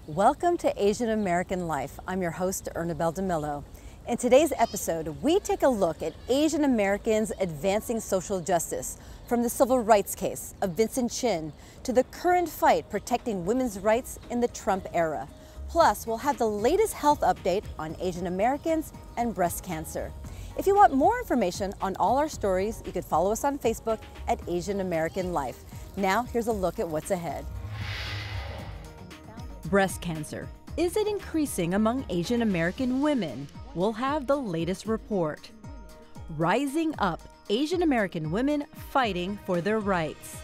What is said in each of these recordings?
Welcome to Asian American Life. I'm your host, Ernabel Demillo. In today's episode, we take a look at Asian Americans advancing social justice, from the civil rights case of Vincent Chin to the current fight protecting women's rights in the Trump era. Plus, we'll have the latest health update on Asian Americans and breast cancer. If you want more information on all our stories, you could follow us on Facebook at Asian American Life. Now, here's a look at what's ahead. Breast cancer. Is it increasing among Asian American women? We'll have the latest report. Rising up, Asian American women fighting for their rights.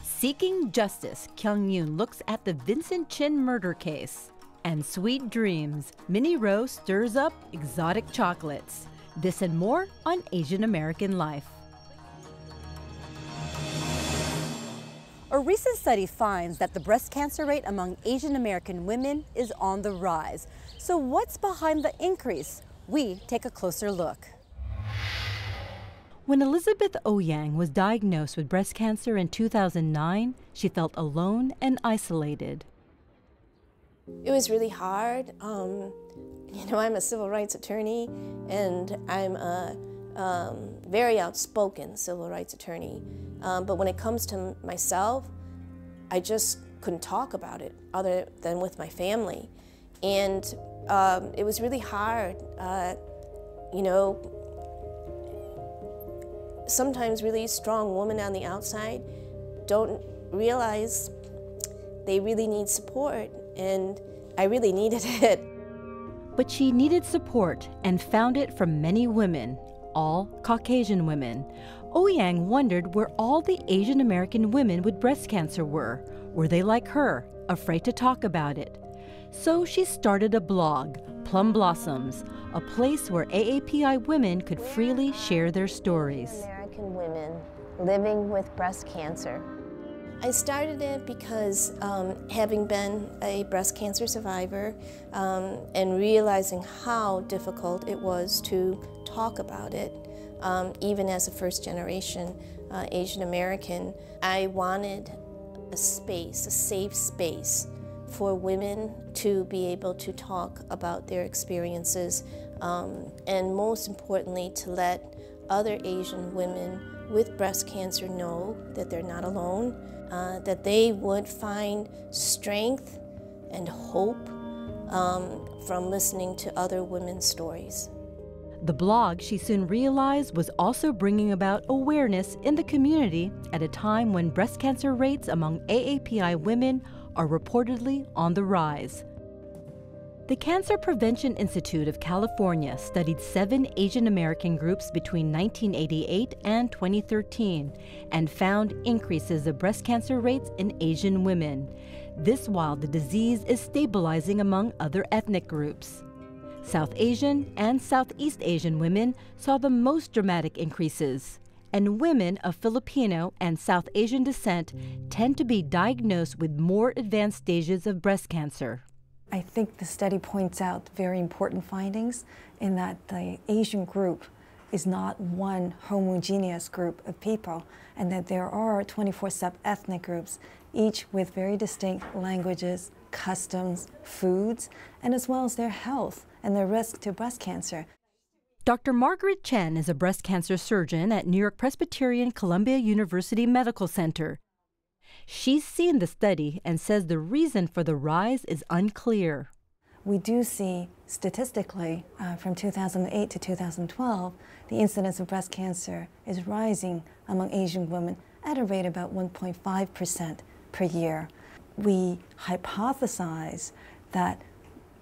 Seeking justice, Kyung Yoon looks at the Vincent Chin murder case. And sweet dreams, Minnie Rose stirs up exotic chocolates. This and more on Asian American Life. A recent study finds that the breast cancer rate among Asian American women is on the rise. So what's behind the increase? We take a closer look. When Elizabeth Ouyang was diagnosed with breast cancer in 2009, she felt alone and isolated. It was really hard. I'm a civil rights attorney, and I'm a very outspoken civil rights attorney. But when it comes to myself, I just couldn't talk about it other than with my family. And it was really hard. Sometimes really strong women on the outside don't realize they really need support, and I really needed it. But she needed support and found it from many women, all Caucasian women. Ouyang wondered where all the Asian American women with breast cancer were. Were they like her, afraid to talk about it? So she started a blog, Plum Blossoms, a place where AAPI women could freely share their stories. American women living with breast cancer. I started it because having been a breast cancer survivor and realizing how difficult it was to talk about it, even as a first-generation Asian American, I wanted a space, a safe space for women to be able to talk about their experiences, and most importantly, to let other Asian women with breast cancer know that they're not alone, that they would find strength and hope from listening to other women's stories. The blog, she soon realized, was also bringing about awareness in the community at a time when breast cancer rates among AAPI women are reportedly on the rise. The Cancer Prevention Institute of California studied 7 Asian American groups between 1988 and 2013 and found increases of breast cancer rates in Asian women. This while the disease is stabilizing among other ethnic groups. South Asian and Southeast Asian women saw the most dramatic increases, and women of Filipino and South Asian descent tend to be diagnosed with more advanced stages of breast cancer. I think the study points out very important findings in that the Asian group is not one homogeneous group of people, and that there are 24 sub-ethnic groups, each with very distinct languages, customs, foods, and as well as their health and their risk to breast cancer. Dr. Margaret Chen is a breast cancer surgeon at New York Presbyterian Columbia University Medical Center. She's seen the study and says the reason for the rise is unclear. We do see statistically from 2008 to 2012, the incidence of breast cancer is rising among Asian women at a rate about 1.5% per year. We hypothesize that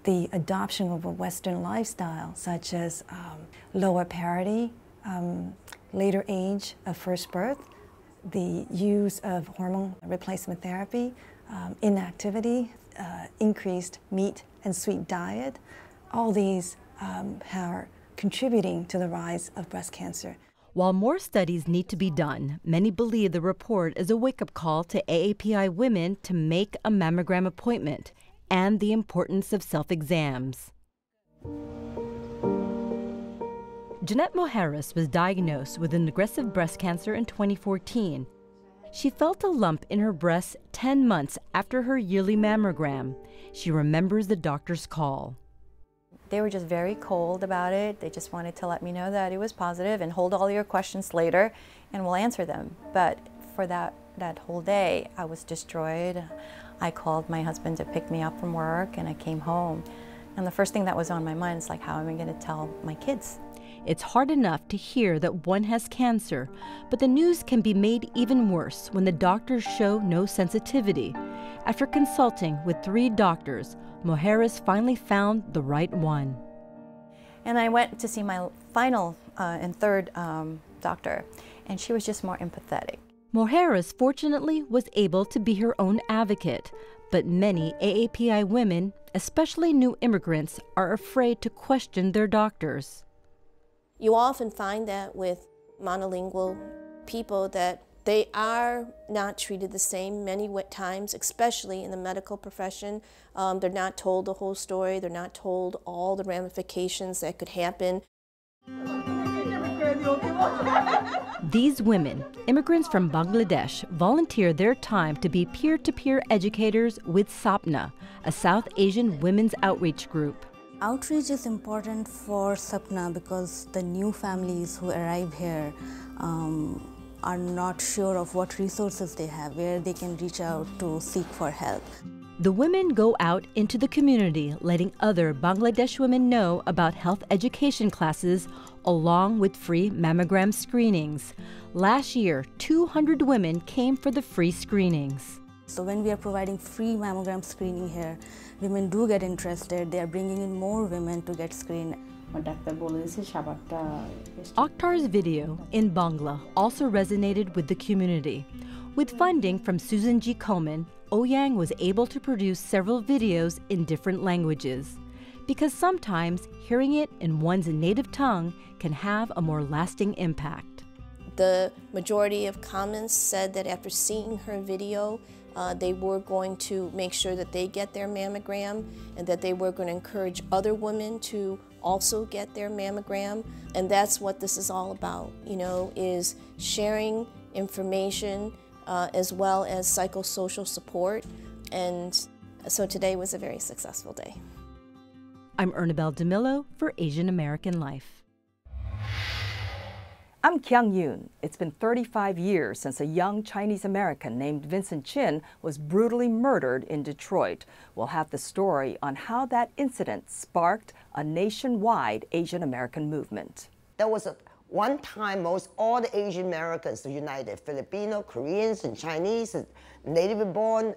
the adoption of a Western lifestyle, such as lower parity, later age of first birth, the use of hormone replacement therapy, inactivity, increased meat and sweet diet, all these are contributing to the rise of breast cancer. While more studies need to be done, many believe the report is a wake-up call to AAPI women to make a mammogram appointment and the importance of self-exams. Jeanette Mojeras was diagnosed with an aggressive breast cancer in 2014. She felt a lump in her breast 10 months after her yearly mammogram. She remembers the doctor's call. They were just very cold about it. They just wanted to let me know that it was positive and hold all your questions later and we'll answer them. But for that whole day, I was destroyed. I called my husband to pick me up from work and I came home. And the first thing that was on my mind is like, how am I going to tell my kids? It's hard enough to hear that one has cancer, but the news can be made even worse when the doctors show no sensitivity. After consulting with 3 doctors, Mujeres finally found the right one. And I went to see my final and third doctor, and she was just more empathetic. Mujeres fortunately was able to be her own advocate, but many AAPI women, especially new immigrants, are afraid to question their doctors. You often find that with monolingual people that they are not treated the same many times, especially in the medical profession. They're not told the whole story. They're not told all the ramifications that could happen. These women, immigrants from Bangladesh, volunteer their time to be peer-to-peer educators with SAPNA, a South Asian women's outreach group. Outreach is important for SAPNA because the new families who arrive here are not sure of what resources they have, where they can reach out to seek for help. The women go out into the community, letting other Bangladesh women know about health education classes along with free mammogram screenings. Last year, 200 women came for the free screenings. So when we are providing free mammogram screening here, women do get interested. They are bringing in more women to get screened. Akhtar's video in Bangla also resonated with the community. With funding from Susan G. Komen, Oyang was able to produce several videos in different languages, because sometimes hearing it in one's native tongue can have a more lasting impact. The majority of comments said that after seeing her video, they were going to make sure that they get their mammogram and that they were going to encourage other women to also get their mammogram. And that's what this is all about, is sharing information as well as psychosocial support. And so today was a very successful day. I'm Ernabel Demillo for Asian American Life. I'm Kyung Yoon. It's been 35 years since a young Chinese American named Vincent Chin was brutally murdered in Detroit. We'll have the story on how that incident sparked a nationwide Asian American movement. There was one time most all the Asian Americans were united, Filipino, Koreans, and Chinese, and native born,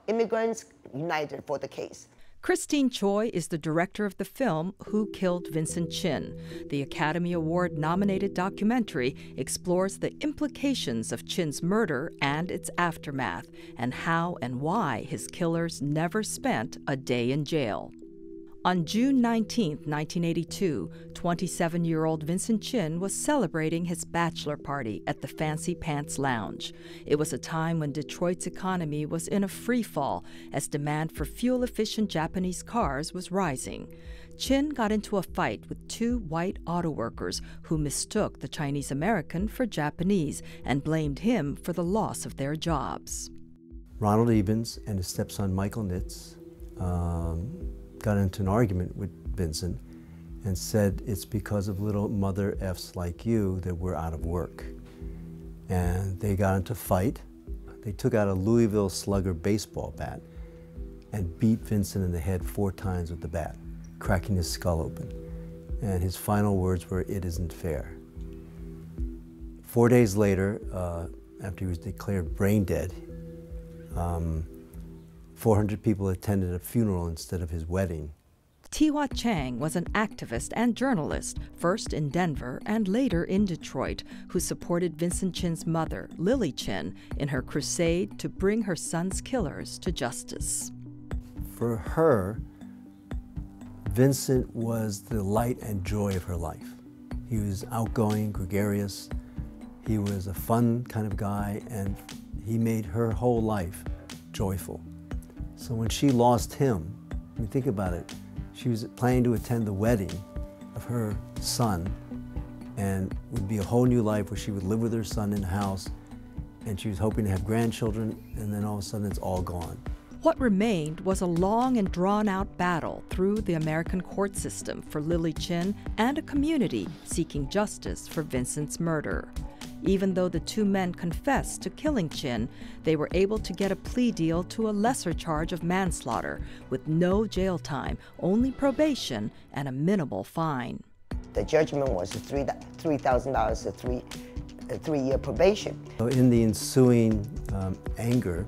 immigrants united for the case. Christine Choi is the director of the film Who Killed Vincent Chin? The Academy Award-nominated documentary explores the implications of Chin's murder and its aftermath, and how and why his killers never spent a day in jail. On June 19, 1982, 27-year-old Vincent Chin was celebrating his bachelor party at the Fancy Pants Lounge. It was a time when Detroit's economy was in a free fall as demand for fuel-efficient Japanese cars was rising. Chin got into a fight with 2 white auto workers who mistook the Chinese American for Japanese and blamed him for the loss of their jobs. Ronald Evans and his stepson Michael Nitz got into an argument with Vincent and said it's because of little mother F's like you that we're out of work. And they got into a fight. They took out a Louisville Slugger baseball bat and beat Vincent in the head 4 times with the bat, cracking his skull open. And his final words were, "It isn't fair." 4 days later, after he was declared brain dead, 400 people attended a funeral instead of his wedding. Tiwa Chang was an activist and journalist, first in Denver and later in Detroit, who supported Vincent Chin's mother, Lily Chin, in her crusade to bring her son's killers to justice. For her, Vincent was the light and joy of her life. He was outgoing, gregarious. He was a fun kind of guy, and he made her whole life joyful. So when she lost him, I mean, think about it. She was planning to attend the wedding of her son, and would be a whole new life where she would live with her son in the house, and she was hoping to have grandchildren, and then all of a sudden it's all gone. What remained was a long and drawn-out battle through the American court system for Lily Chin and a community seeking justice for Vincent's murder. Even though the two men confessed to killing Chin, they were able to get a plea deal to a lesser charge of manslaughter with no jail time, only probation and a minimal fine. The judgment was $3,000 a three-year probation. So in the ensuing anger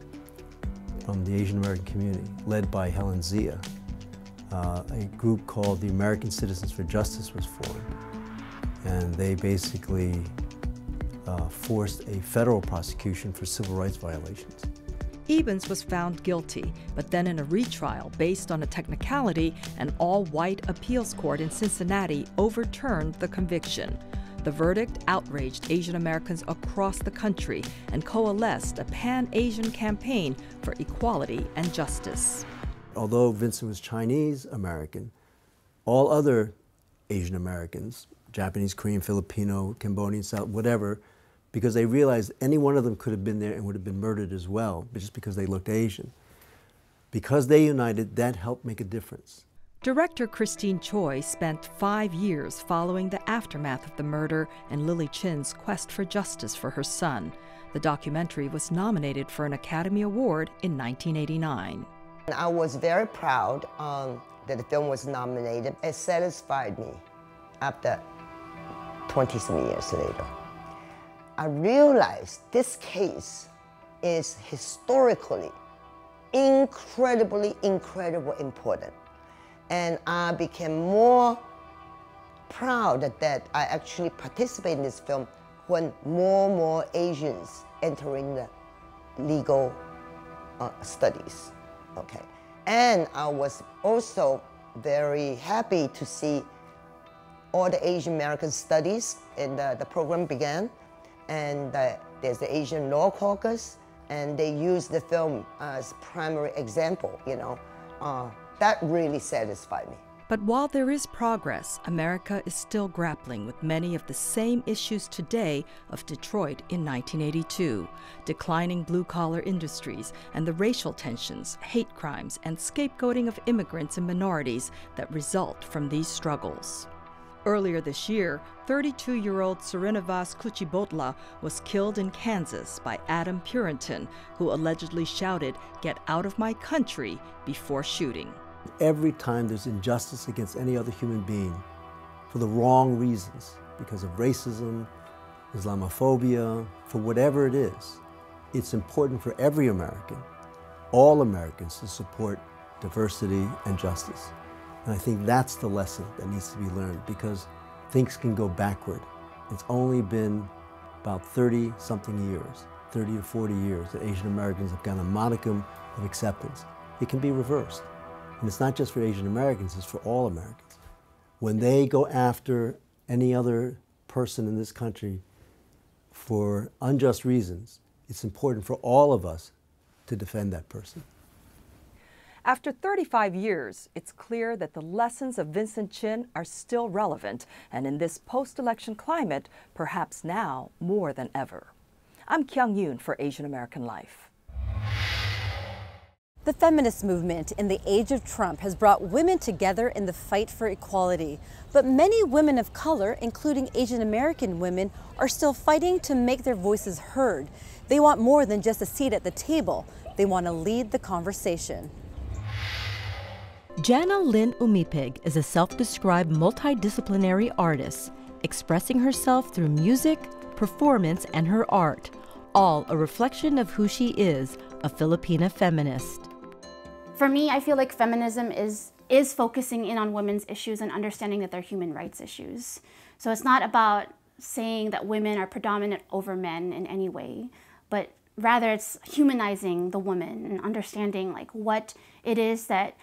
from the Asian American community, led by Helen Zia, a group called the American Citizens for Justice was formed, and they basically forced a federal prosecution for civil rights violations. Ebens was found guilty, but then in a retrial based on a technicality, an all-white appeals court in Cincinnati overturned the conviction. The verdict outraged Asian Americans across the country and coalesced a pan-Asian campaign for equality and justice. Although Vincent was Chinese American, all other Asian Americans, Japanese, Korean, Filipino, Cambodian, South, whatever, because they realized any one of them could have been there and would have been murdered as well, just because they looked Asian. Because they united, that helped make a difference. Director Christine Choi spent 5 years following the aftermath of the murder and Lily Chin's quest for justice for her son. The documentary was nominated for an Academy Award in 1989. I was very proud that the film was nominated. It satisfied me after 20-some years later. I realized this case is historically incredibly important. And I became more proud that I actually participated in this film when more and more Asians entering the legal studies, okay? And I was also very happy to see all the Asian American studies in the program began. And there's the Asian Law Caucus, and they use the film as primary example, you know. That really satisfied me. But while there is progress, America is still grappling with many of the same issues today of Detroit in 1982, declining blue-collar industries and the racial tensions, hate crimes, and scapegoating of immigrants and minorities that result from these struggles. Earlier this year, 32-year-old Srinivas Kuchibhotla was killed in Kansas by Adam Purinton, who allegedly shouted, "Get out of my country," before shooting. Every time there's injustice against any other human being for the wrong reasons, because of racism, Islamophobia, for whatever it is, it's important for every American, all Americans, to support diversity and justice. And I think that's the lesson that needs to be learned, because things can go backward. It's only been about 30-something years, 30 or 40 years, that Asian Americans have gotten a modicum of acceptance. It can be reversed. And it's not just for Asian Americans, it's for all Americans. When they go after any other person in this country for unjust reasons, it's important for all of us to defend that person. After 35 years, it's clear that the lessons of Vincent Chin are still relevant, and in this post-election climate, perhaps now more than ever. I'm Kyung Yoon for Asian American Life. The feminist movement in the age of Trump has brought women together in the fight for equality. But many women of color, including Asian American women, are still fighting to make their voices heard. They want more than just a seat at the table. They want to lead the conversation. Jana Lynn Umipig is a self-described multidisciplinary artist, expressing herself through music, performance, and her art, all a reflection of who she is, a Filipina feminist. For me, I feel like feminism is focusing in on women's issues and understanding that they're human rights issues. So it's not about saying that women are predominant over men in any way, but rather it's humanizing the woman and understanding like what it is that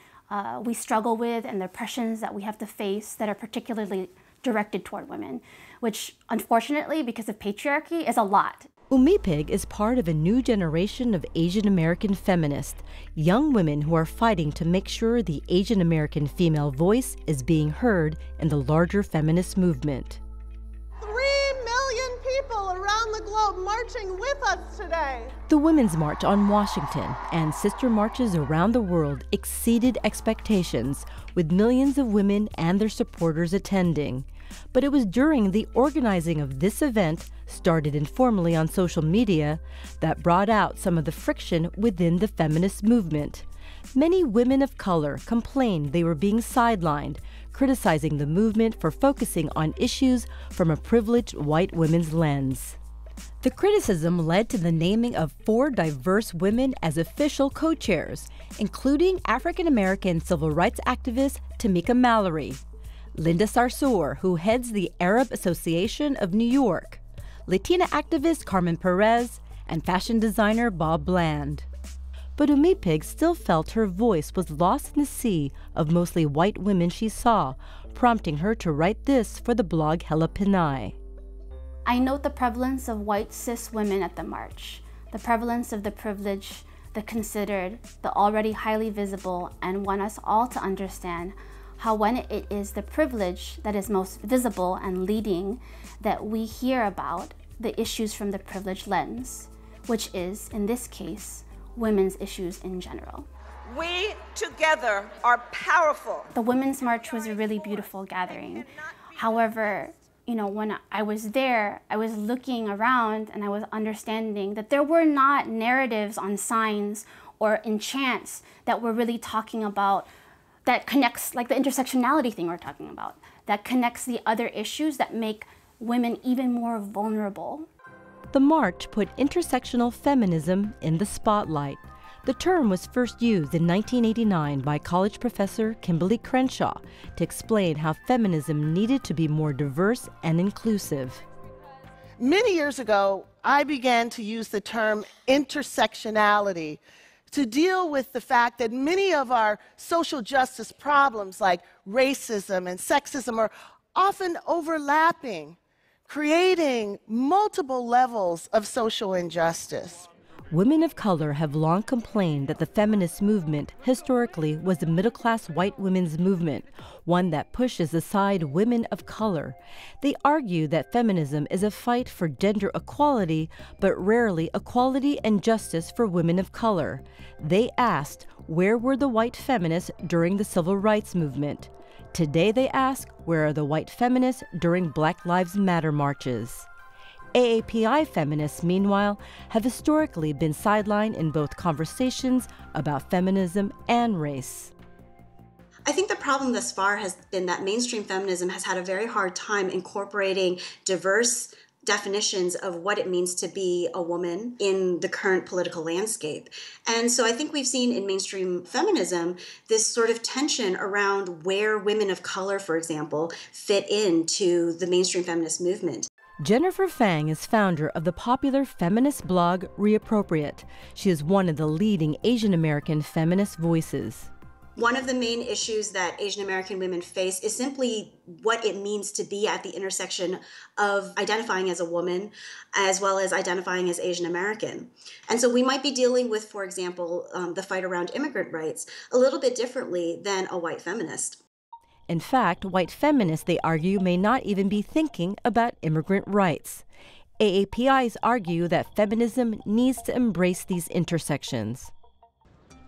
we struggle with and the oppressions that we have to face that are particularly directed toward women, which unfortunately, because of patriarchy, is a lot. Umipig is part of a new generation of Asian American feminists, young women who are fighting to make sure the Asian American female voice is being heard in the larger feminist movement. 3 million people around the globe out marching with us today. The Women's March on Washington and sister marches around the world exceeded expectations, with millions of women and their supporters attending. But it was during the organizing of this event, started informally on social media, that brought out some of the friction within the feminist movement. Many women of color complained they were being sidelined, criticizing the movement for focusing on issues from a privileged white women's lens. The criticism led to the naming of 4 diverse women as official co-chairs, including African-American civil rights activist Tamika Mallory, Linda Sarsour, who heads the Arab Association of New York, Latina activist Carmen Perez, and fashion designer Bob Bland. But Umipig still felt her voice was lost in the sea of mostly white women she saw, prompting her to write this for the blog Hela Pinay. I note the prevalence of white cis women at the march, the prevalence of the privileged, the considered, the already highly visible, and want us all to understand how when it is the privilege that is most visible and leading that we hear about the issues from the privileged lens, which is, in this case, women's issues in general. We together are powerful. The Women's March was a really beautiful gathering. However, when I was there, I was looking around and I was understanding that there were not narratives on signs or in chants that were really talking about, that connects, like the intersectionality thing we're talking about, that connects the other issues that make women even more vulnerable. The march put intersectional feminism in the spotlight. The term was first used in 1989 by college professor Kimberly Crenshaw to explain how feminism needed to be more diverse and inclusive. Many years ago, I began to use the term intersectionality to deal with the fact that many of our social justice problems like racism and sexism are often overlapping, creating multiple levels of social injustice. Women of color have long complained that the feminist movement historically was a middle-class white women's movement, one that pushes aside women of color. They argue that feminism is a fight for gender equality, but rarely equality and justice for women of color. They asked, where were the white feminists during the civil rights movement? Today they ask, where are the white feminists during Black Lives Matter marches? AAPI feminists, meanwhile, have historically been sidelined in both conversations about feminism and race. I think the problem thus far has been that mainstream feminism has had a very hard time incorporating diverse definitions of what it means to be a woman in the current political landscape. And so I think we've seen in mainstream feminism this sort of tension around where women of color, for example, fit into the mainstream feminist movement. Jennifer Fang is founder of the popular feminist blog Reappropriate. She is one of the leading Asian American feminist voices. One of the main issues that Asian American women face is simply what it means to be at the intersection of identifying as a woman as well as identifying as Asian American. And so we might be dealing with, for example, the fight around immigrant rights a little bit differently than a white feminist. In fact, white feminists, they argue, may not even be thinking about immigrant rights. AAPIs argue that feminism needs to embrace these intersections.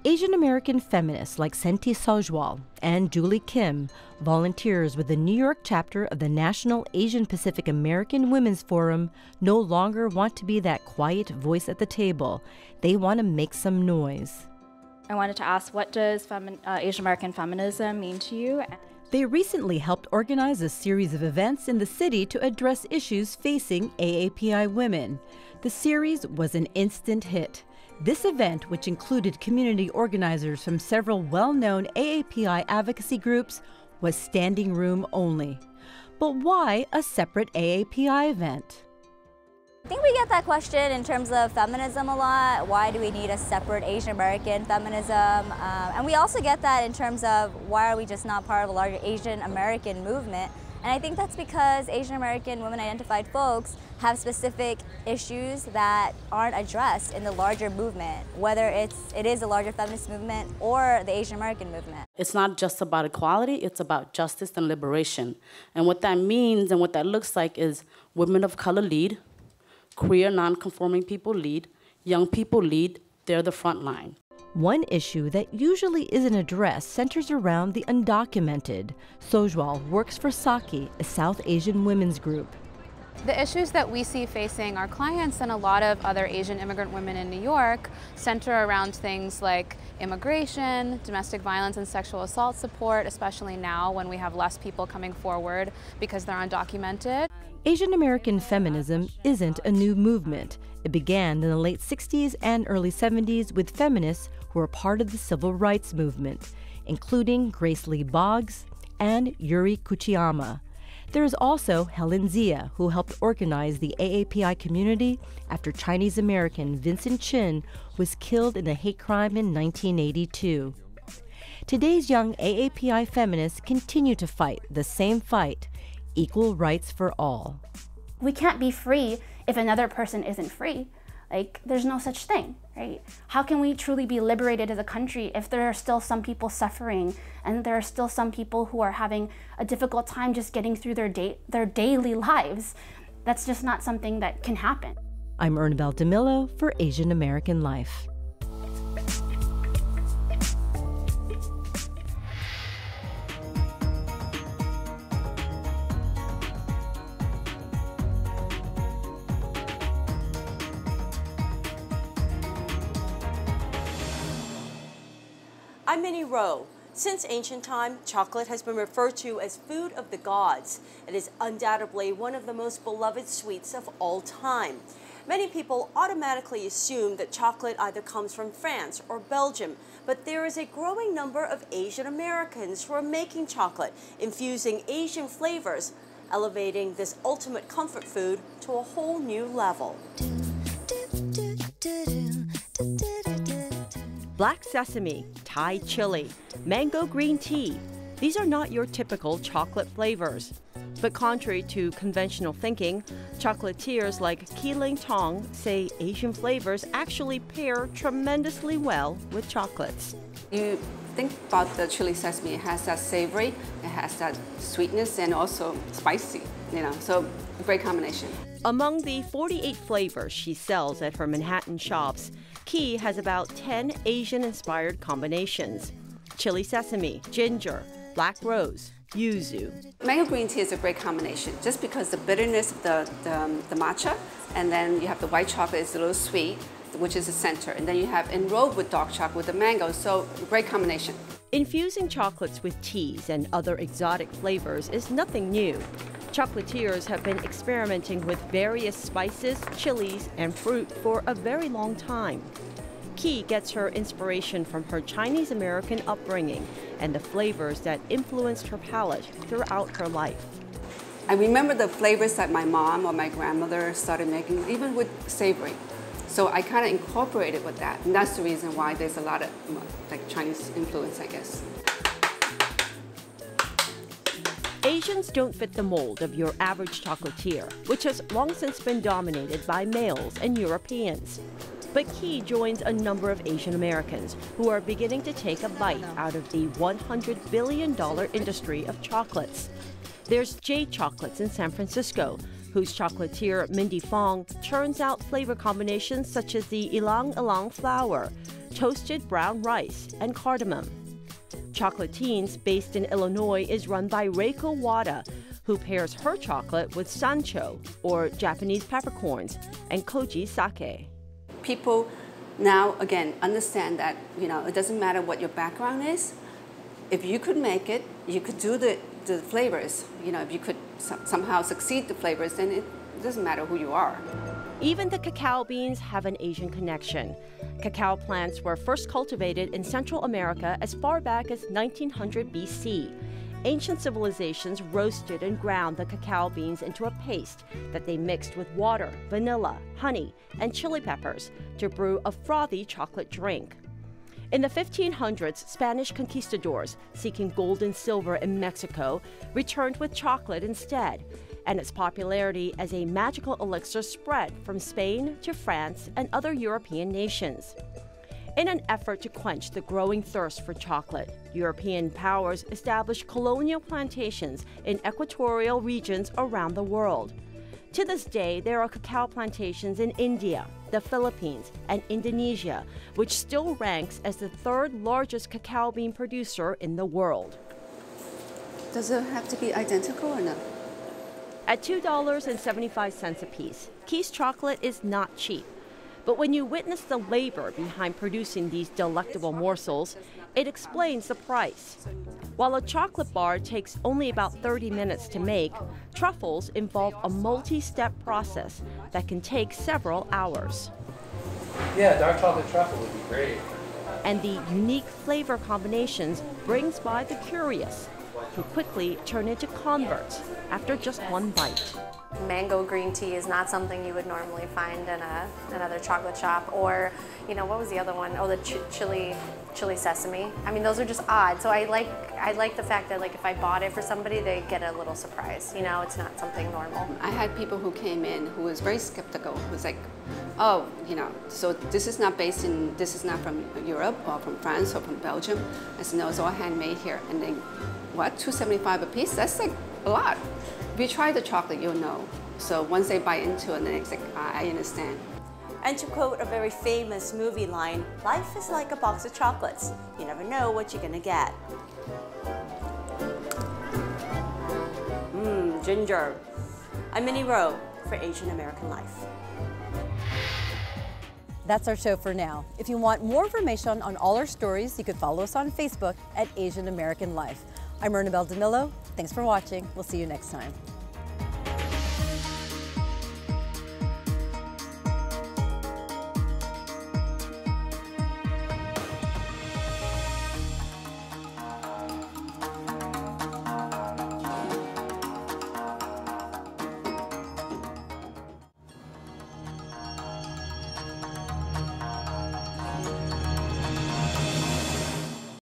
Asian American feminists like Senti Sojwal and Julie Kim, volunteers with the New York chapter of the National Asian Pacific American Women's Forum, no longer want to be that quiet voice at the table. They want to make some noise. I wanted to ask, what does Asian American feminism mean to you? They recently helped organize a series of events in the city to address issues facing AAPI women. The series was an instant hit. This event, which included community organizers from several well-known AAPI advocacy groups, was standing room only. But why a separate AAPI event? I think we get that question in terms of feminism a lot. Why do we need a separate Asian American feminism? And we also get that in terms of why are we just not part of a larger Asian American movement? And I think that's because Asian American women identified folks have specific issues that aren't addressed in the larger movement, whether it is a larger feminist movement or the Asian American movement. It's not just about equality, it's about justice and liberation. And what that means and what that looks like is women of color lead, queer, non-conforming people lead, young people lead, they're the front line. One issue that usually isn't addressed centers around the undocumented. Sojwal works for Saki, a South Asian women's group. The issues that we see facing our clients and a lot of other Asian immigrant women in New York center around things like immigration, domestic violence and sexual assault support, especially now when we have less people coming forward because they're undocumented. Asian American feminism isn't a new movement. It began in the late 60s and early 70s with feminists who were part of the civil rights movement, including Grace Lee Boggs and Yuri Kuchiyama. There is also Helen Zia, who helped organize the AAPI community after Chinese-American Vincent Chin was killed in a hate crime in 1982. Today's young AAPI feminists continue to fight the same fight, equal rights for all. We can't be free if another person isn't free. Like, there's no such thing, right? How can we truly be liberated as a country if there are still some people suffering and there are still some people who are having a difficult time just getting through their daily lives? That's just not something that can happen. I'm Ernabel Demillo for Asian American Life. I'm Minnie Rowe. Since ancient time, chocolate has been referred to as food of the gods. It is undoubtedly one of the most beloved sweets of all time. Many people automatically assume that chocolate either comes from France or Belgium, but there is a growing number of Asian Americans who are making chocolate, infusing Asian flavors, elevating this ultimate comfort food to a whole new level. Black sesame, Thai chili, mango green tea. These are not your typical chocolate flavors. But contrary to conventional thinking, chocolatiers like Keeling Tong say Asian flavors actually pair tremendously well with chocolates. You think about the chili sesame, it has that savory, it has that sweetness and also spicy, so a great combination. Among the 48 flavors she sells at her Manhattan shops, Key has about 10 Asian-inspired combinations: chili sesame, ginger, black rose, yuzu. Mango green tea is a great combination just because the bitterness of the matcha, and then you have the white chocolate is a little sweet, which is the center, and then you have enrobed with dark chocolate with the mango, so great combination. Infusing chocolates with teas and other exotic flavors is nothing new. Chocolatiers have been experimenting with various spices, chilies, and fruit for a very long time. Key gets her inspiration from her Chinese-American upbringing and the flavors that influenced her palate throughout her life. I remember the flavors that my mom or my grandmother started making, even with savory. So I kind of incorporated with that, and that's the reason why there's a lot of Chinese influence, I guess. Asians don't fit the mold of your average chocolatier, which has long since been dominated by males and Europeans. But Key joins a number of Asian Americans who are beginning to take a bite out of the $100 billion industry of chocolates. There's Jade Chocolates in San Francisco, whose chocolatier Mindy Fong churns out flavor combinations such as the ylang ylang flour, toasted brown rice, and cardamom. Chocolatine's, based in Illinois, is run by Reiko Wada, who pairs her chocolate with sancho, or Japanese peppercorns, and koji sake. People now, again, understand that, it doesn't matter what your background is. If you could make it, you could do the flavors. If you could somehow succeed the flavors, then it doesn't matter who you are. Even the cacao beans have an Asian connection. Cacao plants were first cultivated in Central America as far back as 1900 BC. Ancient civilizations roasted and ground the cacao beans into a paste that they mixed with water, vanilla, honey, and chili peppers to brew a frothy chocolate drink. In the 1500s, Spanish conquistadors seeking gold and silver in Mexico returned with chocolate instead, and its popularity as a magical elixir spread from Spain to France and other European nations. In an effort to quench the growing thirst for chocolate, European powers established colonial plantations in equatorial regions around the world. To this day, there are cacao plantations in India, the Philippines, and Indonesia, which still ranks as the third largest cacao bean producer in the world. Does it have to be identical or not? At $2.75 a piece, Keith's chocolate is not cheap. But when you witness the labor behind producing these delectable morsels, it explains the price. While a chocolate bar takes only about 30 minutes to make, truffles involve a multi-step process that can take several hours. Yeah, dark chocolate truffle would be great. And the unique flavor combinations brings by the curious, who quickly turn into converts after just one bite. Mango green tea is not something you would normally find in another chocolate shop. Or, you know, what was the other one? Oh, the chili sesame. I mean, those are just odd. So I like the fact that, like, if I bought it for somebody, they get a little surprise. You know, it's not something normal. I had people who came in who was very skeptical, who was like, oh, you know, so this is not from Europe or from France or from Belgium. I said, no, it's all handmade here. And they, what, $2.75 a piece? That's like a lot. If you try the chocolate, you'll know. So once they bite into it, then it's like, I understand. And to quote a very famous movie line, life is like a box of chocolates. You never know what you're gonna get. Ginger. I'm Minnie Rowe for Asian American Life. That's our show for now. If you want more information on all our stories, you could follow us on Facebook at Asian American Life. I'm Ernabel Demillo. Thanks for watching. We'll see you next time.